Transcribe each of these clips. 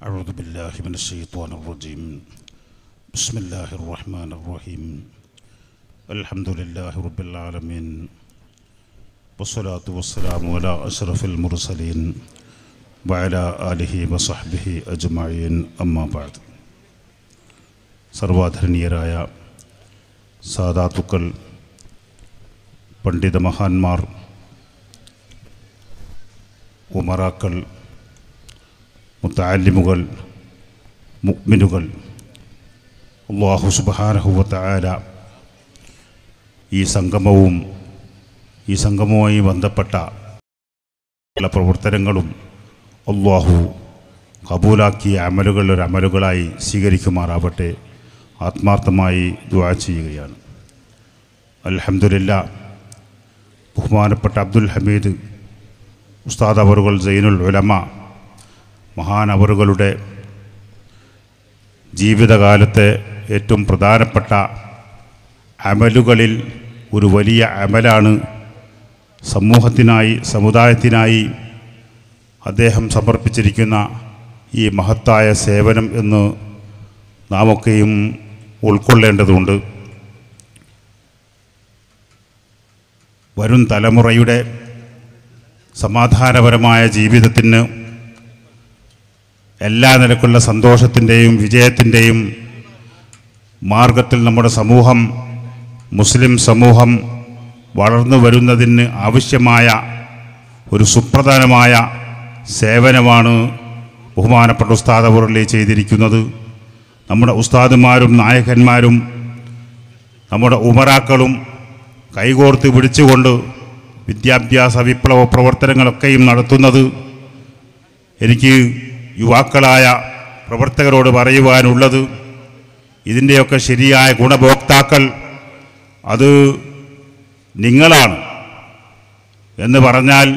أعوذ بالله من الشيطان الرجيم بسم الله الرحمن الرحيم الحمد لله رب العالمين والصلاة والسلام على أشرف المرسلين وعلى آله وصحبه أجمعين أما بعد സർവാധരണീയരായ സാദാത്തുക്കൾ, പണ്ഡിത മഹാന്മാർ, ഉമറാക്കൾ, മുത്തഅല്ലിമുകൾ, മുഅ്മിനുകൾ, അല്ലാഹു സുബ്ഹാനഹു വ തആല ഈ സംഗമവുമായി ബന്ധപ്പെട്ട എല്ലാ പ്രവർത്തനങ്ങളും അല്ലാഹു കബൂലാക്കിയ അമലുകളായി സ്വീകരിക്കുമാറാവട്ടെ. ആത്മാർത്ഥമായി ദുആ ചെയ്യുകയാണ്. അൽഹംദുലില്ലാഹ്, ബഹുമാനപ്പെട്ട അബ്ദുൽ ഹമീദ് ഉസ്താദ് അവറുകൾ, സൈനുൽ ഉലമ മഹാനവറുകളുടെ ജീവിതകാലത്തെ ഏറ്റവും പ്രധാനപ്പെട്ട അമലുകളിൽ ഒരു വലിയ അമലാണ് സമൂഹത്തിനായി, സമുദായത്തിനായി അദ്ദേഹം സമർപ്പിച്ചിരിക്കുന്ന ഈ മഹത്തായ സേവനം എന്ന് നാമൊക്കെയും ഉൾക്കൊള്ളേണ്ടതുണ്ട്. വരും തലമുറയുടെ സമാധാനപരമായ ജീവിതത്തിന് എല്ലാ നിലക്കുള്ള സന്തോഷത്തിൻ്റെയും വിജയത്തിൻ്റെയും മാർഗത്തിൽ നമ്മുടെ സമൂഹം, മുസ്ലിം സമൂഹം വളർന്നു വരുന്നതിന് ആവശ്യമായ ഒരു സുപ്രധാനമായ സേവനമാണ് ബഹുമാനപ്പെട്ട ഉസ്താദ് അവറുകൾ ചെയ്തിരിക്കുന്നത്. നമ്മുടെ ഉസ്താദുമാരും നായകന്മാരും നമ്മുടെ ഉമറാക്കളും കൈകോർത്ത് പിടിച്ചുകൊണ്ട് വിദ്യാഭ്യാസ വിപ്ലവ പ്രവർത്തനങ്ങളൊക്കെയും നടത്തുന്നത്. എനിക്ക് യുവാക്കളായ പ്രവർത്തകരോട് പറയുവാനുള്ളത്, ഇതിൻ്റെയൊക്കെ ശരിയായ ഗുണഭോക്താക്കൾ അത് നിങ്ങളാണ് എന്ന് പറഞ്ഞാൽ,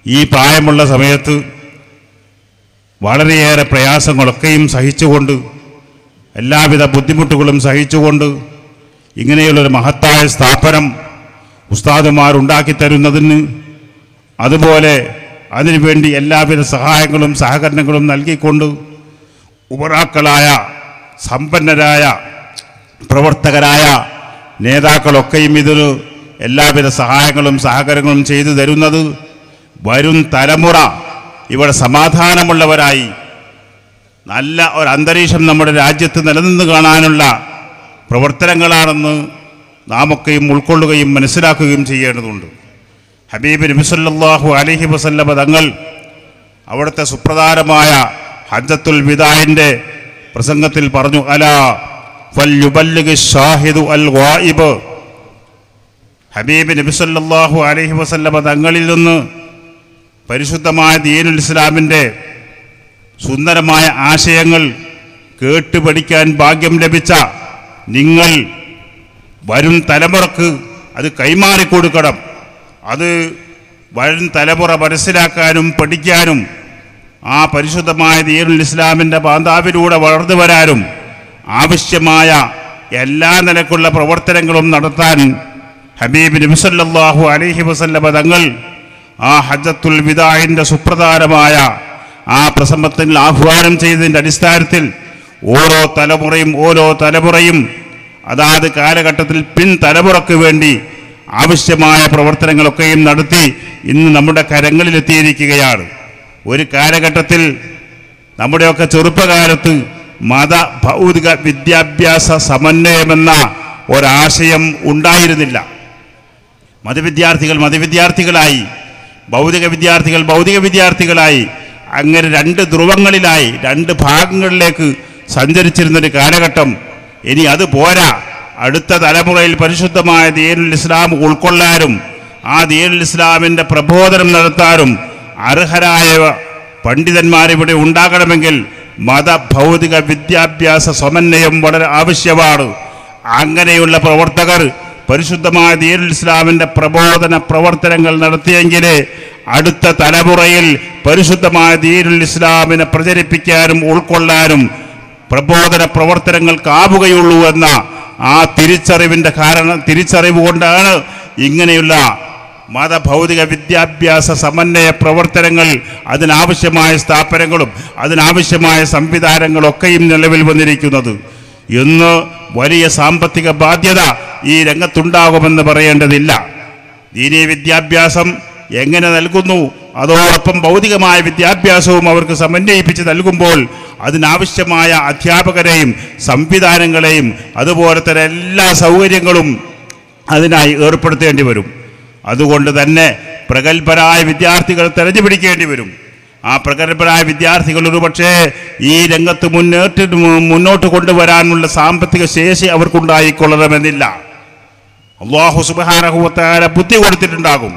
ഈ പ്രായമുള്ള സമയത്ത് വളരെയേറെ പ്രയാസങ്ങളൊക്കെയും സഹിച്ചുകൊണ്ട്, എല്ലാവിധ ബുദ്ധിമുട്ടുകളും സഹിച്ചുകൊണ്ട് ഇങ്ങനെയുള്ളൊരു മഹത്തായ സ്ഥാപനം ഉസ്താദുമാരുണ്ടാക്കി തരുന്നതിന്, അതുപോലെ അതിനുവേണ്ടി എല്ലാവിധ സഹായങ്ങളും സഹകരണങ്ങളും നൽകിക്കൊണ്ട് ഉമറാക്കളായ സമ്പന്നരായ പ്രവർത്തകരായ നേതാക്കളൊക്കെയും ഇതിന് എല്ലാവിധ സഹായങ്ങളും സഹകരണങ്ങളും ചെയ്തു തരുന്നത് വരും തലമുറ ഇവിടെ സമാധാനമുള്ളവരായി നല്ല ഒരു അന്തരീക്ഷം നമ്മുടെ രാജ്യത്ത് നിലനിന്ന് കാണാനുള്ള പ്രവർത്തനങ്ങളാണെന്ന് നാമൊക്കെയും ഉൾക്കൊള്ളുകയും മനസ്സിലാക്കുകയും ചെയ്യേണ്ടതുണ്ട്. ഹബീബ് നബി സല്ലല്ലാഹു അലൈഹി വസല്ലമ തങ്ങൾ അവിടുത്തെ സുപ്രധാനമായ ഹജ്ജത്തുൽ വിദാഇന്റെ പ്രസംഗത്തിൽ പറഞ്ഞു, അലാ ഫൽയുബല്ലിഗി ഷാഹിദു അൽ ഗായിബ്. ഹബീബ് നബി സല്ലല്ലാഹു അലൈഹി വസല്ലമ തങ്ങളിൽ നിന്ന് പരിശുദ്ധമായ ദീനുൽ ഇസ്ലാമിൻ്റെ സുന്ദരമായ ആശയങ്ങൾ കേട്ട് പഠിക്കാൻ ഭാഗ്യം ലഭിച്ച നിങ്ങൾ വരും തലമുറക്ക് അത് കൈമാറിക്കൊടുക്കണം. അത് വരും തലമുറ മനസ്സിലാക്കാനും പഠിക്കാനും ആ പരിശുദ്ധമായ ദീനുൽ ഇസ്ലാമിൻ്റെ ബാന്ധാവിലൂടെ വളർന്നു വരാനും ആവശ്യമായ എല്ലാ നിലക്കുള്ള പ്രവർത്തനങ്ങളും നടത്താൻ ഹബീബ് നബി സല്ലല്ലാഹു അലൈഹി വസല്ലമ തങ്ങൾ ആ ഹജ്ജത്തുൽ വിദാഇന്റെ സുപ്രധാനമായ ആ പ്രസംഗത്തിൽ ആഹ്വാനം ചെയ്തതിൻ്റെ അടിസ്ഥാനത്തിൽ ഓരോ തലമുറയും അതാത് കാലഘട്ടത്തിൽ പിൻതലമുറയ്ക്ക് വേണ്ടി ആവശ്യമായ പ്രവർത്തനങ്ങളൊക്കെയും നടത്തി ഇന്ന് നമ്മുടെ കരങ്ങളിലെത്തിയിരിക്കുകയാണ്. ഒരു കാലഘട്ടത്തിൽ നമ്മുടെയൊക്കെ ചെറുപ്പകാലത്ത് മത ഭൗതിക വിദ്യാഭ്യാസ സമന്വയമെന്ന ഒരാശയം ഉണ്ടായിരുന്നില്ല. മതവിദ്യാർത്ഥികളായി, ഭൗതിക വിദ്യാർത്ഥികളായി, അങ്ങനെ രണ്ട് ധ്രുവങ്ങളിലായി, രണ്ട് ഭാഗങ്ങളിലേക്ക് സഞ്ചരിച്ചിരുന്നൊരു കാലഘട്ടം. ഇനി അത് പോരാ, അടുത്ത തലമുറയിൽ പരിശുദ്ധമായ ദീനുൽ ഇസ്ലാം ഉൾക്കൊള്ളാനും ആ ദീനുൽ ഇസ്ലാമിൻ്റെ പ്രബോധനം നടത്താനും അർഹരായ പണ്ഡിതന്മാരിവിടെ ഉണ്ടാകണമെങ്കിൽ മത ഭൗതിക വിദ്യാഭ്യാസ സമന്വയം വളരെ ആവശ്യമാണ്. അങ്ങനെയുള്ള പ്രവർത്തകർ പരിശുദ്ധമായ ദീനുൽ ഇസ്ലാമിൻ്റെ പ്രബോധന പ്രവർത്തനങ്ങൾ നടത്തിയെങ്കിലേ അടുത്ത തലമുറയിൽ പരിശുദ്ധമായ ദീനുൽ ഇസ്ലാമിനെ പ്രചരിപ്പിക്കാനും ഉൾക്കൊള്ളാനും പ്രബോധന പ്രവർത്തനങ്ങൾക്കാവുകയുള്ളൂ എന്ന ആ തിരിച്ചറിവ് കൊണ്ടാണ് ഇങ്ങനെയുള്ള മതഭൗതിക വിദ്യാഭ്യാസ സമന്വയ പ്രവർത്തനങ്ങൾ, അതിനാവശ്യമായ സ്ഥാപനങ്ങളും അതിനാവശ്യമായ സംവിധാനങ്ങളൊക്കെയും നിലവിൽ വന്നിരിക്കുന്നത്. ഇന്ന് വലിയ സാമ്പത്തിക ബാധ്യത ഈ രംഗത്തുണ്ടാകുമെന്ന് പറയേണ്ടതില്ല. ദീനീ വിദ്യാഭ്യാസം എങ്ങനെ നൽകുന്നു, അതോടൊപ്പം ഭൗതികമായ വിദ്യാഭ്യാസവും അവർക്ക് സമന്വയിപ്പിച്ച് നൽകുമ്പോൾ അതിനാവശ്യമായ അധ്യാപകരെയും സംവിധാനങ്ങളെയും അതുപോലെ തന്നെ എല്ലാ സൗകര്യങ്ങളും അതിനായി ഏർപ്പെടുത്തേണ്ടി വരും. അതുകൊണ്ട് തന്നെ പ്രഗത്ഭരായ വിദ്യാർത്ഥികൾ തെരഞ്ഞുപിടിക്കേണ്ടി വരും. ആ പ്രഗത്ഭരായ വിദ്യാർത്ഥികൾ ഒരുപക്ഷേ ഈ രംഗത്ത് മുന്നോട്ട് കൊണ്ടുവരാനുള്ള സാമ്പത്തിക ശേഷി അവർക്കുണ്ടായിക്കൊള്ളണമെന്നില്ല. അല്ലാഹു സുബ്ഹാനഹു വ തആല ബുദ്ധി കൊടുത്തിട്ടുണ്ടാകും,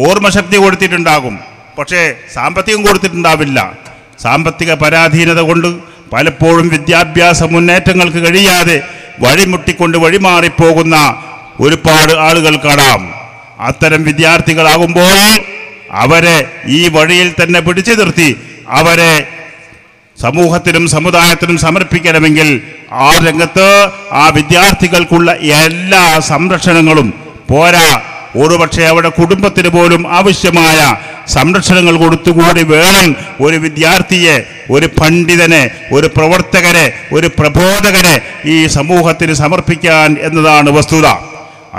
ഓർമ്മശക്തി കൊടുത്തിട്ടുണ്ടാകും, പക്ഷേ സാമ്പത്തികം കൊടുത്തിട്ടുണ്ടാവില്ല. സാമ്പത്തിക പരാധീനത കൊണ്ട് പലപ്പോഴും വിദ്യാഭ്യാസ മുന്നേറ്റങ്ങൾക്ക് കഴിയാതെ വഴിമുട്ടിക്കൊണ്ട് വഴിമാറിപ്പോകുന്ന ഒരുപാട് ആളുകൾ കാണാം. അത്തരം വിദ്യാർത്ഥികളാകുമ്പോൾ അവരെ ഈ വഴിയിൽ തന്നെ പിടിച്ചു നിർത്തി അവരെ സമൂഹത്തിനും സമുദായത്തിനും സമർപ്പിക്കണമെങ്കിൽ ആ രംഗത്ത് ആ വിദ്യാർത്ഥികൾക്കുള്ള എല്ലാ സംരക്ഷണങ്ങളും പോരാ, ഒരുപക്ഷെ അവരുടെ കുടുംബത്തിന് പോലും ആവശ്യമായ സംരക്ഷണങ്ങൾ കൊടുത്തുകൂടി വേണം ഒരു വിദ്യാർത്ഥിയെ, ഒരു പണ്ഡിതനെ, ഒരു പ്രവർത്തകനെ, ഒരു പ്രബോധകനെ ഈ സമൂഹത്തിന് സമർപ്പിക്കാൻ എന്നതാണ് വസ്തുത.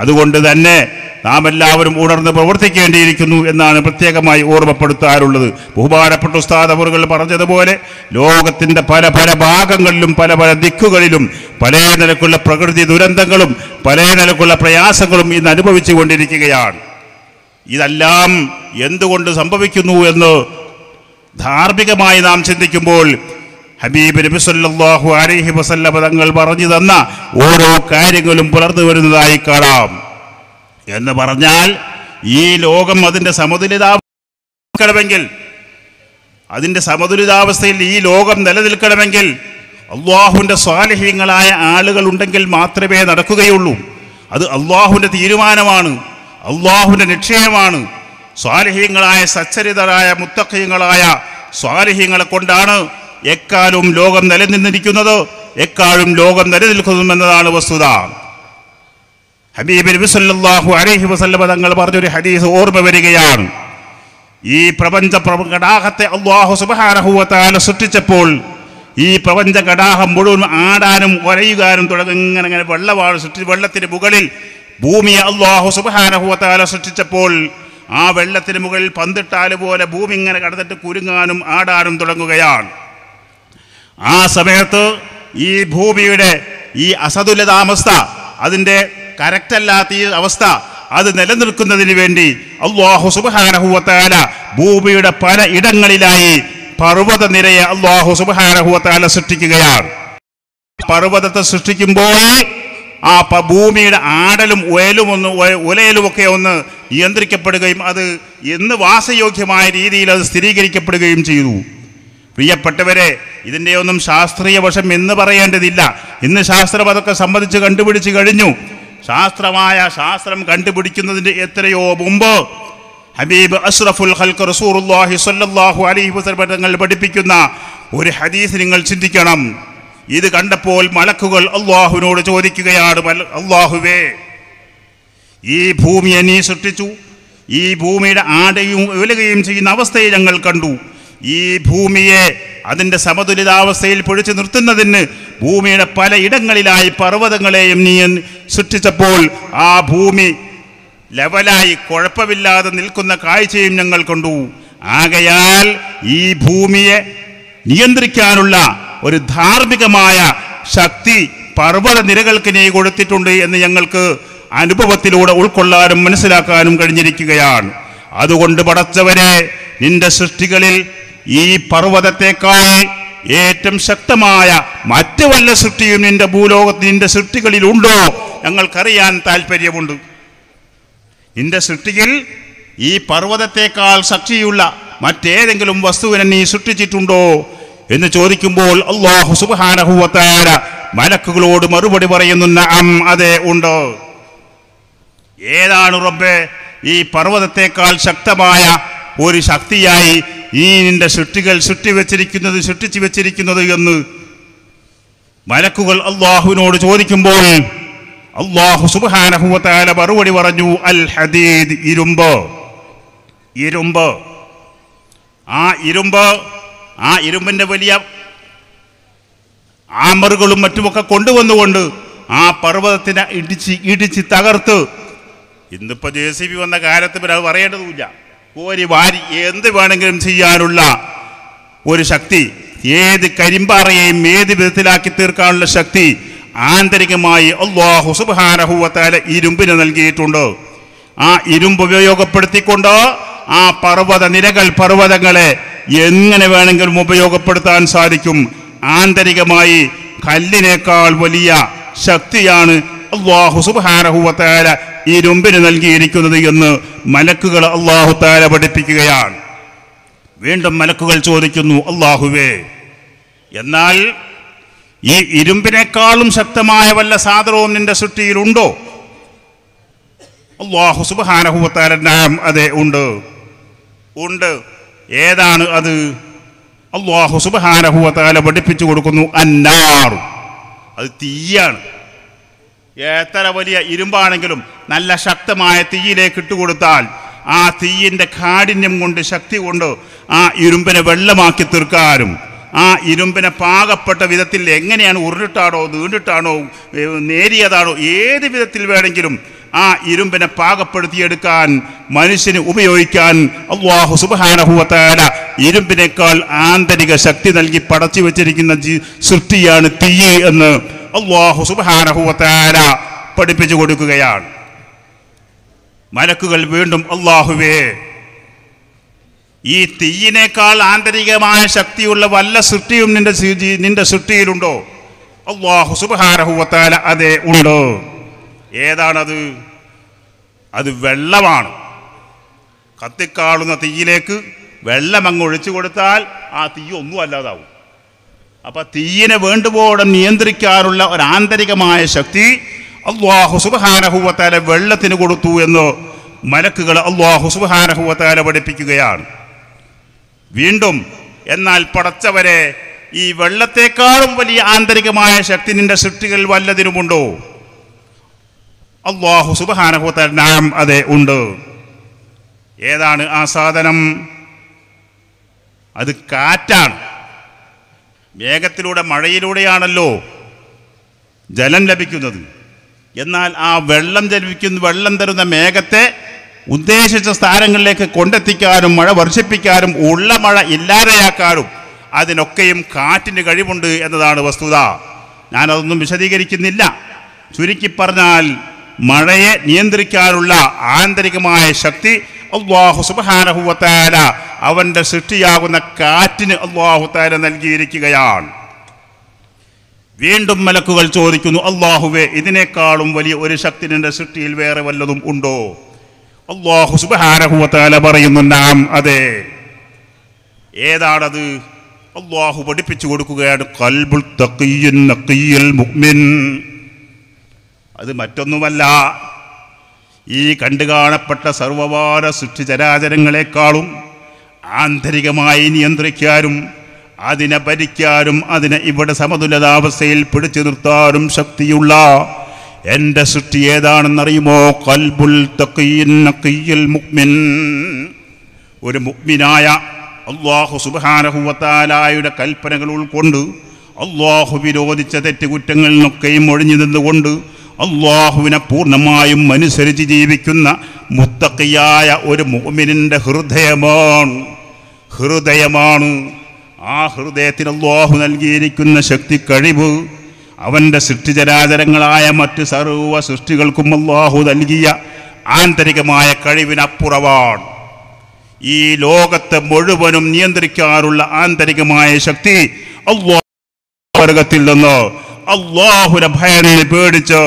അതുകൊണ്ട് തന്നെ നാം എല്ലാവരും ഉണർന്ന് പ്രവർത്തിക്കേണ്ടിയിരിക്കുന്നു എന്നാണ് പ്രത്യേകമായി ഓർമ്മപ്പെടുത്താറുള്ളത്. ബഹുമാനപ്പെട്ട ഉസ്താദ് അവറുകൾ പറഞ്ഞതുപോലെ ലോകത്തിൻ്റെ പല പല ഭാഗങ്ങളിലും പല പല ദിക്കുകളിലും പല നിലക്കുള്ള പ്രകൃതി ദുരന്തങ്ങളും പല നിലക്കുള്ള പ്രയാസങ്ങളും ഇന്ന് അനുഭവിച്ചു കൊണ്ടിരിക്കുകയാണ്. ഇതെല്ലാം എന്തുകൊണ്ട് സംഭവിക്കുന്നു എന്ന് ധാർമ്മികമായി നാം ചിന്തിക്കുമ്പോൾ ഹബീബ് നബി സല്ലല്ലാഹു അലൈഹി വസല്ലം തങ്ങൾ പറഞ്ഞു തന്ന ഓരോ കാര്യങ്ങളും പുലർന്നു വരുന്നതായി കാണാം. എന്ന് പറഞ്ഞാൽ ഈ ലോകം അതിൻ്റെ സമതുലിതാവസ്ഥയിൽ ഈ ലോകം നിലനിൽക്കണമെങ്കിൽ അള്ളാഹുവിൻ്റെ സ്വാലിഹീങ്ങളായ ആളുകൾ ഉണ്ടെങ്കിൽ മാത്രമേ നടക്കുകയുള്ളൂ. അത് അള്ളാഹുവിൻ്റെ തീരുമാനമാണ്, അള്ളാഹുവിൻ്റെ നിശ്ചയമാണ്. സ്വാലിഹീങ്ങളായ സച്ചരിതരായ മുത്തഖീങ്ങളായ സ്വാലിഹീങ്ങളെ കൊണ്ടാണ് എക്കാലവും ലോകം നിലനിന്നിരിക്കുന്നത്, എക്കാലവും ലോകം നിലനിൽക്കുമെന്നതാണ് വസ്തുത. ഹബീബ് നബി സല്ലല്ലാഹു അലൈഹി വസല്ലം തങ്ങൾ പറഞ്ഞൊരു ഹദീസ് ഓർമ്മ വരികയാണ്. ഈ പ്രപഞ്ച കടാഹത്തെ അല്ലാഹു സുബ്ഹാനഹു വ തആല സൃഷ്ടിച്ചപ്പോൾ ഈ പ്രപഞ്ച കടാഹം മുഴുവൻ ആടാനും ഒരയുകാനും തുടങ്ങി ഇങ്ങനെ വെള്ളമാണ് സൃഷ്ടിച്ച് വെള്ളത്തിന് മുകളിൽ ഭൂമിയെ അല്ലാഹു സുബ്ഹാനഹു വ തആല സൃഷ്ടിച്ചപ്പോൾ ആ വെള്ളത്തിന് മുകളിൽ പന്തിട്ടാല് പോലെ ഭൂമി ഇങ്ങനെ കടന്നിട്ട് കുരുങ്ങാനും ആടാനും തുടങ്ങുകയാണ്. ആ സമയത്ത് ഈ ഭൂമിയുടെ ഈ അസതുലിതാവസ്ഥ, അതിൻ്റെ കറക്റ്റല്ലാത്ത ഈ അവസ്ഥ അത് നിലനിൽക്കുന്നതിന് വേണ്ടി അല്ലാഹു സുബ്ഹാനഹു വ തആല ഭൂമിയുടെ പല ഇടങ്ങളിലായി പർവ്വത നിരയെ അല്ലാഹു സുബ്ഹാനഹു വ തആല സൃഷ്ടിക്കുകയാണ്. പർവ്വതത്തെ സൃഷ്ടിക്കുമ്പോൾ ആ ഭൂമിയുടെ ആടലും ഉലയലുമൊക്കെ ഒന്ന് നിയന്ത്രിക്കപ്പെടുകയും അത് എന്ന് വാസയോഗ്യമായ രീതിയിൽ അത് സ്ഥിരീകരിക്കപ്പെടുകയും ചെയ്തു. പ്രിയപ്പെട്ടവരെ, ഇതിൻ്റെ ഒന്നും ശാസ്ത്രീയ വശം എന്ന് പറയേണ്ടതില്ല. ഇന്ന് ശാസ്ത്രം അതൊക്കെ സംബന്ധിച്ച് കണ്ടുപിടിച്ച് കഴിഞ്ഞു. ശാസ്ത്രം കണ്ടുപിടിക്കുന്നതിൻ്റെ എത്രയോ മുമ്പ് ഹബീബ് അഷ്റഫുൽ ഖൽഖ് റസൂലുള്ളാഹി സ്വല്ലല്ലാഹു അലൈഹി വസല്ലം തങ്ങൾ പഠിപ്പിക്കുന്ന ഒരു ഹദീസ് നിങ്ങൾ ചിന്തിക്കണം. ഇത് കണ്ടപ്പോൾ മലക്കുകൾ അല്ലാഹുവിനോട് ചോദിക്കുകയാണ്, അല്ലാഹുവേ, ഈ ഭൂമിയെ നീ സൃഷ്ടിച്ചു, ഈ ഭൂമിയുടെ ആടയും ഉലയുകയും ചെയ്യുന്ന അവസ്ഥയെ ഞങ്ങൾ കണ്ടു. ഈ ഭൂമിയെ അതിൻ്റെ സമതുലിതാവസ്ഥയിൽ പൊഴിച്ചു നിർത്തുന്നതിന് ഭൂമിയുടെ പല ഇടങ്ങളിലായി പർവ്വതങ്ങളെയും നീ സൃഷ്ടിച്ചപ്പോൾ ആ ഭൂമി ലെവലായി കുഴപ്പമില്ലാതെ നിൽക്കുന്ന കാഴ്ചയും ഞങ്ങൾ കണ്ടു. ആകയാൽ ഈ ഭൂമിയെ നിയന്ത്രിക്കാനുള്ള ഒരു ധാർമ്മികമായ ശക്തി പർവ്വത നിരകൾക്ക് നീ കൊടുത്തിട്ടുണ്ട് എന്ന് ഞങ്ങൾക്ക് അനുഭവത്തിലൂടെ ഉൾക്കൊള്ളാനും മനസ്സിലാക്കാനും കഴിഞ്ഞിരിക്കുകയാണ്. അതുകൊണ്ട് പടച്ചവരെ, നിന്റെ സൃഷ്ടികളിൽ ഈ പർവ്വതത്തെക്കാൾ ഏറ്റവും ശക്തമായ മറ്റു വല്ല സൃഷ്ടിയും നിന്റെ ഭൂലോകത്ത് നിന്റെ സൃഷ്ടികളിലുണ്ടോ? ഞങ്ങൾക്കറിയാൻ താല്പര്യമുണ്ട്. നിന്റെ സൃഷ്ടിയിൽ ഈ പർവ്വതത്തെക്കാൾ ശക്തിയുള്ള മറ്റേതെങ്കിലും വസ്തുവിനെ നീ സൃഷ്ടിച്ചിട്ടുണ്ടോ എന്ന് ചോദിക്കുമ്പോൾ അല്ലാഹു സുബ്ഹാനഹു വ തആല മലക്കുകളോട് മറുപടി പറയുന്നു, നഅം, അതെ ഉണ്ട്. ഏതാണ് റബ്ബേ ഈ പർവ്വതത്തെക്കാൾ ശക്തമായ ഒരു ശക്തിയായി ഈ നിന്റെ സൃഷ്ടികൾ സൃഷ്ടിച്ചു വെച്ചിരിക്കുന്നത് എന്ന് മലക്കുകൾ അല്ലാഹുവിനോട് ചോദിക്കുമ്പോൾ അല്ലാഹു സുബ്ഹാനഹു വ തആല മറുപടി പറഞ്ഞു, അൽ ഹദീദ്, ഇരുമ്പ്. ആ ഇരുമ്പിന്റെ വലിയ ആമറുകളും മറ്റുമൊക്കെ കൊണ്ടുവന്നുകൊണ്ട് ആ പർവ്വതത്തിനെ ഇടിച്ച് തകർത്ത്, ഇന്നിപ്പോ JCB വന്ന കാലത്ത് പിന്നെ അത് പറയേണ്ടതുമില്ല, കോരി വാരി എന്ത് വേണമെങ്കിലും ചെയ്യാനുള്ള ഒരു ശക്തി, ഏത് കരിമ്പാറയെയും ഏത് വിധത്തിലാക്കി തീർക്കാനുള്ള ശക്തി ആന്തരികമായി അല്ലാഹു സുബ്ഹാനഹു വ തആല ഇരുമ്പിന് നൽകിയിട്ടുണ്ട്. ആ ഇരുമ്പ് ഉപയോഗപ്പെടുത്തിക്കൊണ്ട് ആ പർവ്വതങ്ങളെ എങ്ങനെ വേണമെങ്കിലും ഉപയോഗപ്പെടുത്താൻ സാധിക്കും. ആന്തരികമായി കല്ലിനേക്കാൾ വലിയ ശക്തിയാണ് അല്ലാഹു സുബ്ഹാനഹു വ തആല ഇരുമ്പിന് നൽകിയിരിക്കുന്നത് എന്ന് മലക്കുകൾ അല്ലാഹു തആല പഠിപ്പിക്കുകയാണ്. വീണ്ടും മലക്കുകൾ ചോദിക്കുന്നു, അല്ലാഹുവേ, എന്നാൽ ഈ ഇരുമ്പിനേക്കാളും ശക്തമായ വല്ല സാധനവും നിന്റെ സൃഷ്ടിയിലുണ്ടോ? അല്ലാഹു സുബ്ഹാനഹു വ തആല നാം, അതെ ഉണ്ട്. ഏതാണ് അത്? അല്ലാഹു സുബ്ഹാനഹു വ തആല പഠിപ്പിച്ചു കൊടുക്കുന്നു, അന്നാർ, അത് തീയാണ്. എത്ര വലിയ ഇരുമ്പാണെങ്കിലും നല്ല ശക്തമായ തീയിലേക്ക് ഇട്ടുകൊടുത്താൽ ആ തീയിൻ്റെ കാഠിന്യം കൊണ്ട്, ശക്തി കൊണ്ട് ആ ഇരുമ്പിനെ വെള്ളമാക്കി തീർക്കാനും, ആ ഇരുമ്പിനെ പാകപ്പെട്ട വിധത്തിൽ എങ്ങനെയാണ് ഉരുട്ടാണോ നീണ്ടിട്ടാണോ നേരിയതാണോ ഏത് വിധത്തിൽ വേണമെങ്കിലും ആ ഇരുമ്പിനെ പാകപ്പെടുത്തിയെടുക്കാൻ മനുഷ്യന് ഉപയോഗിക്കാൻ അല്ലാഹു സുബ്ഹാനഹു വ തആല ഇരുമ്പിനേക്കാൾ ആന്തരിക ശക്തി നൽകി പടച്ചു വെച്ചിരിക്കുന്ന സൃഷ്ടിയാണ് തീ എന്ന് അല്ലാഹു സുബ്ഹാനഹു വ തആല പഠിപ്പിച്ചു കൊടുക്കുകയാണ്. മലക്കുകൾ വീണ്ടും, അല്ലാഹുവേ, ഈ തീയിനേക്കാൾ ആന്തരികമായ ശക്തിയുള്ള വല്ല സൃഷ്ടിയും നിന്റെ സൃഷ്ടിയിലുണ്ടോ? അല്ലാഹു സുബ്ഹാനഹു വ തആല, അതെ ഉണ്ട്. ഏതാണത്? അത് വെള്ളമാണ്. കത്തിക്കാളുന്ന തീയിലേക്ക് വെള്ളം അങ്ങ് ഒഴിച്ചു കൊടുത്താൽ ആ തീ ഒന്നും അല്ലാതാവും. അപ്പൊ തീയിനെ വേണ്ടുവോടെ നിയന്ത്രിക്കാനുള്ള ഒരു ആന്തരികമായ ശക്തി അല്ലാഹു സുബ്ഹാനഹു വ തആല വെള്ളത്തിന് കൊടുത്തു എന്ന് മലക്കുകൾ അല്ലാഹു സുബ്ഹാനഹു വ തആല പഠിപ്പിക്കുകയാണ്. വീണ്ടും, എന്നാൽ പടച്ചവരെ, ഈ വെള്ളത്തെക്കാളും വലിയ ആന്തരികമായ ശക്തി നിന്റെ സൃഷ്ടികൾ വല്ലതിനുമുണ്ടോ? അല്ലാഹു സുബ്ഹാനഹു വ തആല, നാം, അതെ ഉണ്ട്. ഏതാണ് ആ സാധനം? അത് കാറ്റാണ്. മേഘത്തിലൂടെ, മഴയിലൂടെയാണല്ലോ ജലം ലഭിക്കുന്നത്. എന്നാൽ ആ വെള്ളം തരുന്ന മേഘത്തെ ഉദ്ദേശിച്ച സ്ഥാനങ്ങളിലേക്ക് കൊണ്ടെത്തിക്കാനും മഴ വർഷിപ്പിക്കാനും ഉള്ള മഴ ഇല്ലാതെയാക്കാനും അതിനൊക്കെയും കാറ്റിന് കഴിവുണ്ട് എന്നതാണ് വസ്തുത. ഞാനതൊന്നും വിശദീകരിക്കുന്നില്ല. ചുരുക്കി പറഞ്ഞാൽ, മഴയെ നിയന്ത്രിക്കാനുള്ള ആന്തരികമായ ശക്തി അല്ലാഹു സുബ്ഹാനഹു വ തആല അവന്റെ സൃഷ്ടിയാകുന്ന കാറ്റിന് അല്ലാഹു തആല നൽകിയിരിക്കുകയാണ്. വീണ്ടും മലക്കുകൾ ചോദിക്കുന്നു, അല്ലാഹുവേ, ഇതിനേക്കാളും വലിയ ഒരു ശക്തി നിന്റെ സൃഷ്ടിയിൽ വേറെ വല്ലതും ഉണ്ടോ? അല്ലാഹു സുബ്ഹാനഹു വ തആല പറയുന്നു, നാം, അതെ. ഏതാണത്? അല്ലാഹു പഠിപ്പിച്ചു കൊടുക്കുകയാണ്, ഖൽബുൽ തഖിയ്യുൻ നഖിയ്യുൽ മുഅ്മിൻ. അത് മറ്റൊന്നുമല്ല, ഈ കണ്ടുകാണപ്പെട്ട സർവ്വവാര സൃഷ്ടിചരാചരങ്ങളെക്കാളും ആന്തരികമായി നിയന്ത്രിക്കാനും അതിനെ ഭരിക്കാനും അതിനെ ഇവിടെ സമതുലിതാവസ്ഥയിൽ പിടിച്ചു നിർത്താനും ശക്തിയുള്ള എൻ്റെ സൃഷ്ടി ഏതാണെന്നറിയുമോ? ഖൽബുൽ തഖിയ്യുൻ നഖിയ്യുൽ മുഅ്മിൻ. ഒരു മുഅ്മിനായ അല്ലാഹു സുബ്ഹാനഹു വ തആലയുടെ കൽപ്പനകൾ ഉൾക്കൊണ്ട് അല്ലാഹു വിരോധിച്ച തെറ്റുകുറ്റങ്ങളിൽ നിന്നൊക്കെയും ഒഴിഞ്ഞു നിന്നുകൊണ്ട് അല്ലാഹുവിനെ പൂർണ്ണമായും അനുസരിച്ച് ജീവിക്കുന്ന മുത്തഖിയായ ഒരു മുഅ്മിനിൻ്റെ ഹൃദയമാണ്. ആ ഹൃദയത്തിന് അല്ലാഹു നൽകിയിരിക്കുന്ന ശക്തി, കഴിവ് അവൻ്റെ സൃഷ്ടിചരാചരങ്ങളായ മറ്റ് സർവ്വ സൃഷ്ടികൾക്കും അല്ലാഹു നൽകിയ ആന്തരികമായ കഴിവിനപ്പുറമാണ്. ഈ ലോകത്തെ മുഴുവനും നിയന്ത്രിക്കാനുള്ള ആന്തരികമായ ശക്തി അല്ലാഹുവിൽ നിന്ന് അല്ലാഹുവിനെ ഭയന്ന് പേടിച്ച്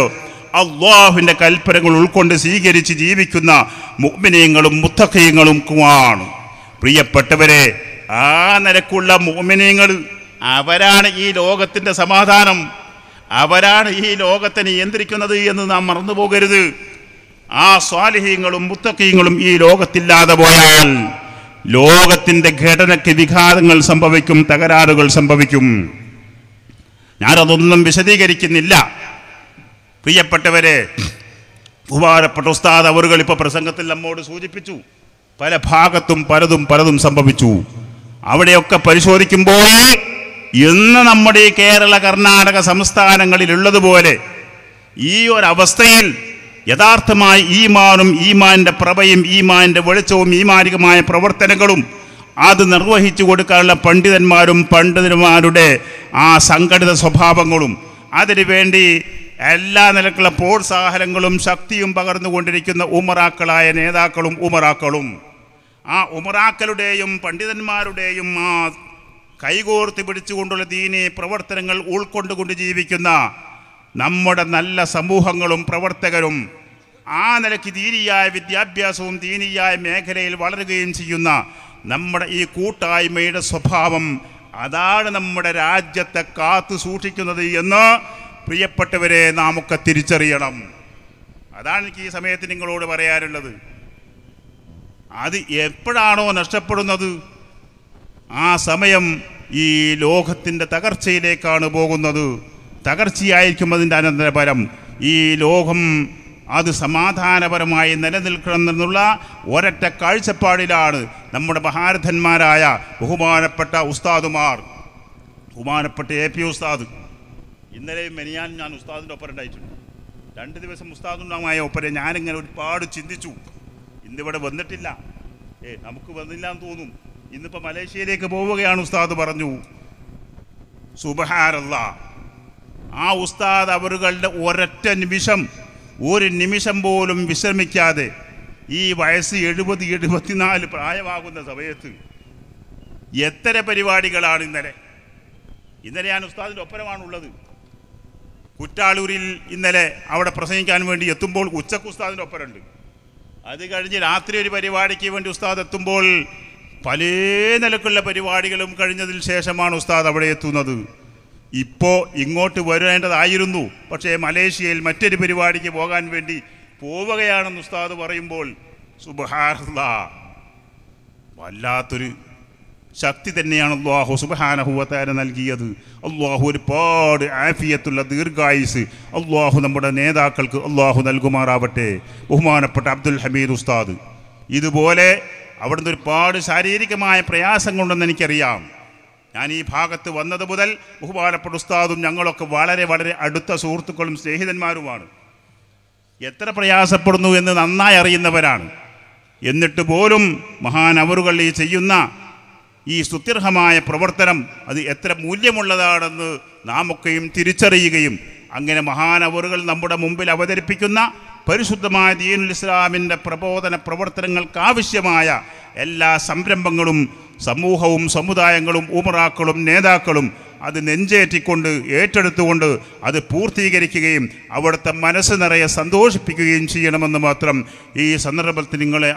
അല്ലാഹുവിൻ്റെ കൽപ്പനകൾ ഉൾക്കൊണ്ട് സ്വീകരിച്ച് ജീവിക്കുന്ന മുഅ്മിനീങ്ങളും മുത്തഖീങ്ങളുമാണ്. പ്രിയപ്പെട്ടവരെ, ആ നിലക്കുള്ള മുഅ്മിനീങ്ങൾ അവരാണ് ഈ ലോകത്തിൻ്റെ സമാധാനം, അവരാണ് ഈ ലോകത്തെ നിയന്ത്രിക്കുന്നത് എന്ന് നാം മറന്നു പോകരുത്. ആ സ്വാലിഹീങ്ങളും മുത്തഖീങ്ങളും ഈ ലോകത്തില്ലാതെ പോയാൽ ലോകത്തിൻ്റെ ഘടനയ്ക്ക് വിഘാതങ്ങൾ സംഭവിക്കും, തകരാറുകൾ സംഭവിക്കും. ഞാനതൊന്നും വിശദീകരിക്കുന്നില്ല. പ്രിയപ്പെട്ടവരെ, ബഹുമാനപ്പെട്ട ഉസ്താദ് അവറുകൾ ഇപ്പോൾ പ്രസംഗത്തിൽ നമ്മോട് സൂചിപ്പിച്ചു, പല ഭാഗത്തും പലതും സംഭവിച്ചു. അവിടെയൊക്കെ പരിശോധിക്കുമ്പോൾ ഇന്ന് നമ്മുടെ ഈ കേരള കർണാടക സംസ്ഥാനങ്ങളിലുള്ളതുപോലെ ഈ ഒരവസ്ഥയിൽ യഥാർത്ഥമായി ഈമാനും ഈമാൻ്റെ പ്രഭയും ഈമാൻ്റെ വെളിച്ചവും ഈമാനികമായ പ്രവർത്തനങ്ങളും അത് നിർവഹിച്ചു കൊടുക്കാനുള്ള പണ്ഡിതന്മാരുടെ ആ സംഘടിത സ്വഭാവങ്ങളും അതിനുവേണ്ടി എല്ലാ നിലക്കുള്ള പ്രോത്സാഹനങ്ങളും ശക്തിയും പകർന്നുകൊണ്ടിരിക്കുന്ന ഉമറാക്കളായ നേതാക്കളും ആ ഉമറാക്കളുടെയും പണ്ഡിതന്മാരുടെയും ആ കൈകോർത്ത് പിടിച്ചുകൊണ്ടുള്ള ദീനീ പ്രവർത്തനങ്ങൾ ഉൾക്കൊണ്ടുകൊണ്ട് ജീവിക്കുന്ന നമ്മുടെ നല്ല സമൂഹങ്ങളും പ്രവർത്തകരും ആ നിലയ്ക്ക് ദീനിയായ വിദ്യാഭ്യാസവും ദീനിയായ മേഖലയിൽ വളരുകയും ചെയ്യുന്ന നമ്മുടെ ഈ കൂട്ടായ്മയുടെ സ്വഭാവം അതാണ് നമ്മുടെ രാജ്യത്തെ കാത്തു സൂക്ഷിക്കുന്നത് എന്ന് പ്രിയപ്പെട്ടവരെ നാമൊക്കെ തിരിച്ചറിയണം. അതാണ് എനിക്ക് ഈ സമയത്ത് നിങ്ങളോട് പറയാനുള്ളത്. അത് എപ്പോഴാണോ നഷ്ടപ്പെടുന്നത് ആ സമയം ഈ ലോകത്തിൻ്റെ തകർച്ചയിലേക്കാണ് പോകുന്നത്. തകർച്ചയായിരിക്കും അതിൻ്റെ അനന്തരഫലം. ഈ ലോകം അത് സമാധാനപരമായി നിലനിൽക്കണമെന്നുള്ള ഒരൊറ്റ കാഴ്ചപ്പാടിലാണ് നമ്മുടെ മഹാരഥന്മാരായ ബഹുമാനപ്പെട്ട ഉസ്താദുമാർ, ബഹുമാനപ്പെട്ട AP ഉസ്താദ്. ഇന്നലെയും മെനിയാൻ ഞാൻ ഉസ്താദിൻ്റെ ഒപ്പരം ഉണ്ടായിട്ടുണ്ട്. 2 ദിവസം ഉസ്താദുണ്ടായ ഒപ്പരം ഞാനിങ്ങനെ ഒരുപാട് ചിന്തിച്ചു. ഇന്നിവിടെ വന്നിട്ടില്ല, നമുക്ക് വന്നില്ല എന്ന് തോന്നും. ഇന്നിപ്പോൾ മലേഷ്യയിലേക്ക് പോവുകയാണ് ഉസ്താദ് പറഞ്ഞു. സുബ്ഹാനല്ലാഹ്, ആ ഉസ്താദ് അവരുടെ ഒരൊറ്റ നിമിഷം, ഒരു നിമിഷം പോലും വിശ്രമിക്കാതെ ഈ വയസ്സ് 70-74 പ്രായമാകുന്ന സമയത്ത് എത്ര പരിപാടികളാണ് ഇന്നലെ ഞാൻ ഉസ്താദിൻ്റെ ഒപ്പരമാണുള്ളത്. കുറ്റാളൂരിൽ ഇന്നലെ അവിടെ പ്രസംഗിക്കാൻ വേണ്ടി എത്തുമ്പോൾ ഉച്ചക്ക് ഉസ്താദിൻ്റെ ഒപ്പരമുണ്ട്. അത് കഴിഞ്ഞ് രാത്രി ഒരു പരിപാടിക്ക് വേണ്ടി ഉസ്താദ് എത്തുമ്പോൾ പല നിലക്കുള്ള പരിപാടികളും കഴിഞ്ഞതിന് ശേഷമാണ് ഉസ്താദ് അവിടെ എത്തുന്നത്. ഇപ്പോൾ ഇങ്ങോട്ട് വരേണ്ടതായിരുന്നു, പക്ഷേ മലേഷ്യയിൽ മറ്റൊരു പരിപാടിക്ക് പോകാൻ വേണ്ടി പോവുകയാണെന്ന് ഉസ്താദ് പറയുമ്പോൾ സുബ്ഹാനല്ലാഹ്, വല്ലാത്തൊരു ശക്തി തന്നെയാണ് അല്ലാഹു സുബ്ഹാനഹു വ തആല നൽകിയത്. അല്ലാഹു ഒരുപാട് ആഫിയത്തുള്ള ദീർഘായുസ് അല്ലാഹു നമ്മുടെ നേതാക്കൾക്ക് അല്ലാഹു നൽകുമാറാവട്ടെ. ബഹുമാനപ്പെട്ട അബ്ദുൽ ഹമീദ് ഉസ്താദ് ഇതുപോലെ അവിടുന്ന് ഒരുപാട് ശാരീരികമായ പ്രയാസങ്ങളുണ്ടെന്ന് എനിക്കറിയാം. ഞാൻ ഈ ഭാഗത്ത് വന്നത് മുതൽ ബഹുമാനപ്പെട്ട ഉസ്താദും ഞങ്ങളൊക്കെ വളരെ വളരെ അടുത്ത സുഹൃത്തുക്കളും സ്നേഹിതന്മാരുമാണ്. എത്ര പ്രയാസപ്പെടുന്നു എന്ന് നന്നായി അറിയുന്നവരാണ്. എന്നിട്ട് പോലും മഹാനവറുകൾ ഈ ചെയ്യുന്ന ഈ സ്തുത്യർഹമായ പ്രവർത്തനം അത് എത്ര മൂല്യമുള്ളതാണെന്ന് നാമൊക്കെയും തിരിച്ചറിയുകയും അങ്ങനെ മഹാനവറുകൾ നമ്മുടെ മുമ്പിൽ അവതരിപ്പിക്കുന്ന പരിശുദ്ധമായ ദീനുൽ ഇസ്ലാമിൻ്റെ പ്രബോധന പ്രവർത്തനങ്ങൾക്കാവശ്യമായ എല്ലാ സംരംഭങ്ങളും സമൂഹവും സമുദായങ്ങളും ഉമറാക്കളും നേതാക്കളും അത് നെഞ്ചേറ്റിക്കൊണ്ട് ഏറ്റെടുത്തുകൊണ്ട് അത് പൂർത്തീകരിക്കുകയും അവിടുത്തെ മനസ്സ് നിറയെ സന്തോഷിപ്പിക്കുകയും ചെയ്യണമെന്ന് മാത്രം ഈ സന്ദർഭത്തിൽ നിങ്ങളെ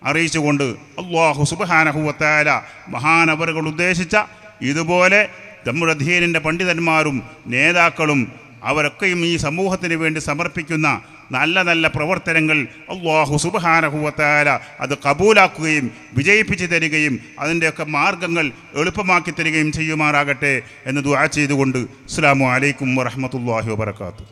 അറിയിച്ചുകൊണ്ട് അല്ലാഹു സുബ്ഹാനഹു വ തആല മഹാനവറുകൾ ഉദ്ദേശിച്ച ഇതുപോലെ നമ്മുടെ ദീനിൻ്റെ പണ്ഡിതന്മാരും നേതാക്കളും അവരൊക്കെയും ഈ സമൂഹത്തിന് വേണ്ടി സമർപ്പിക്കുന്ന നല്ല നല്ല പ്രവർത്തനങ്ങൾ അല്ലാഹു സുബ്ഹാനഹു വ തആല അത് കബൂലാക്കുകയും വിജയിപ്പിച്ചു തരികയും അതിൻ്റെയൊക്കെ മാർഗങ്ങൾ എളുപ്പമാക്കി തരികയും ചെയ്യുമാറാകട്ടെ എന്ന് ദുആ ചെയ്തുകൊണ്ട് അസ്സലാമു അലൈക്കും വറഹ്മത്തുള്ളാഹി വബറകാതുഹു.